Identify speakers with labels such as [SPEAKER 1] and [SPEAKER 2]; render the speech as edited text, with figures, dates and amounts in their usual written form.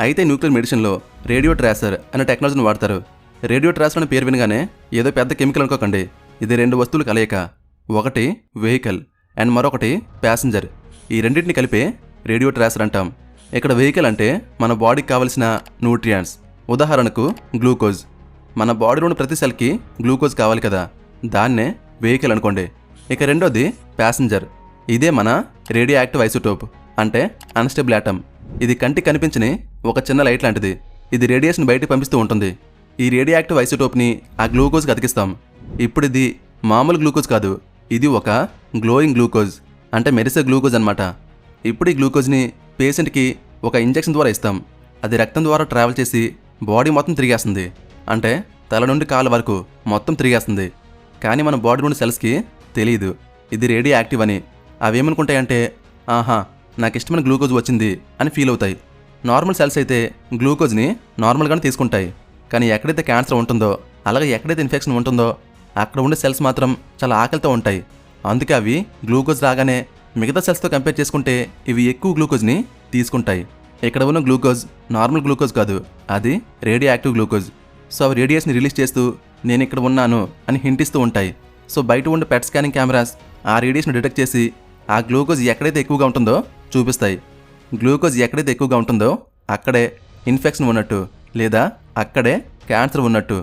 [SPEAKER 1] అయితే న్యూక్లియర్ మెడిసిన్లో radio tracer అనే టెక్నాలజీని వాడతారు. రేడియో ట్రాసర్ అనే పేరు వినగానే ఏదో పెద్ద కెమికల్ అనుకోకండి. ఇది 2 వస్తువులు కలయిక. ఒకటి వెహికల్ అండ్ మరొకటి ప్యాసింజర్. ఈ రెండింటిని కలిపే రేడియో ట్రాసర్ అంటాం. ఇక్కడ వెహికల్ అంటే మన బాడీకి కావలసిన న్యూట్రియంట్స్. ఉదాహరణకు గ్లూకోజ్. మన బాడీలోని ప్రతి సెల్కి గ్లూకోజ్ కావాలి కదా, దాన్నే వెహికల్ అనుకోండి. ఇక రెండోది ప్యాసింజర్. ఇదే మన రేడియో యాక్టివ్ ఐసోటోప్ అంటే అన్స్టేబుల్ ఆటమ్. ఇది కంటికి కనిపించని ఒక చిన్న లైట్ లాంటిది. ఇది రేడియేషన్ బయటికి పంపిస్తూ ఉంటుంది. ఈ రేడియో యాక్టివ్ ఐసోటోప్ని ఆ గ్లూకోజ్కి అతికిస్తాం. ఇప్పుడు ఇది మామూలు గ్లూకోజ్ కాదు, ఇది ఒక గ్లోయింగ్ గ్లూకోజ్ అంటే మెరిసే గ్లూకోజ్ అనమాట. ఇప్పుడు ఈ గ్లూకోజ్ని పేషెంట్కి ఒక ఇంజెక్షన్ ద్వారా ఇస్తాం. అది రక్తం ద్వారా ట్రావెల్ చేసి బాడీ మొత్తం తిరిగేస్తుంది. అంటే తల నుండి కాళ్ళ వరకు మొత్తం తిరిగేస్తుంది. కానీ మన బాడీలోని సెల్స్కి తెలియదు ఇది రేడియో యాక్టివ్ అని. అవేమనుకుంటాయంటే, ఆహా నాకు ఇష్టమైన గ్లూకోజ్ వచ్చింది అని ఫీల్ అవుతాయి. నార్మల్ సెల్స్ అయితే గ్లూకోజ్ని నార్మల్గానే తీసుకుంటాయి. కానీ ఎక్కడైతే క్యాన్సర్ ఉంటుందో, అలాగే ఎక్కడైతే ఇన్ఫెక్షన్ ఉంటుందో అక్కడ ఉండే సెల్స్ మాత్రం చాలా ఆకలితో ఉంటాయి. అందుకే అవి గ్లూకోజ్ రాగానే మిగతా సెల్స్తో కంపేర్ చేసుకుంటే ఇవి ఎక్కువ గ్లూకోజ్ని తీసుకుంటాయి. ఇక్కడ ఉన్న గ్లూకోజ్ నార్మల్ గ్లూకోజ్ కాదు, అది రేడియో యాక్టివ్ గ్లూకోజ్. సో అవి రేడియేషన్ రిలీజ్ చేస్తూ నేను ఇక్కడ ఉన్నాను అని హింట్ ఇస్తూ ఉంటాయి. సో బయట ఉండే పెట్ స్కానింగ్ కెమెరాస్ ఆ రేడియేషన్ డిటెక్ట్ చేసి ఆ గ్లూకోజ్ ఎక్కడైతే ఎక్కువగా ఉంటుందో చూపిస్తాయి. గ్లూకోజ్ ఎక్కడైతే ఎక్కువగా ఉంటుందో అక్కడే ఇన్ఫెక్షన్ ఉన్నట్టు లేదా అక్కడే క్యాన్సర్ ఉన్నట్టు.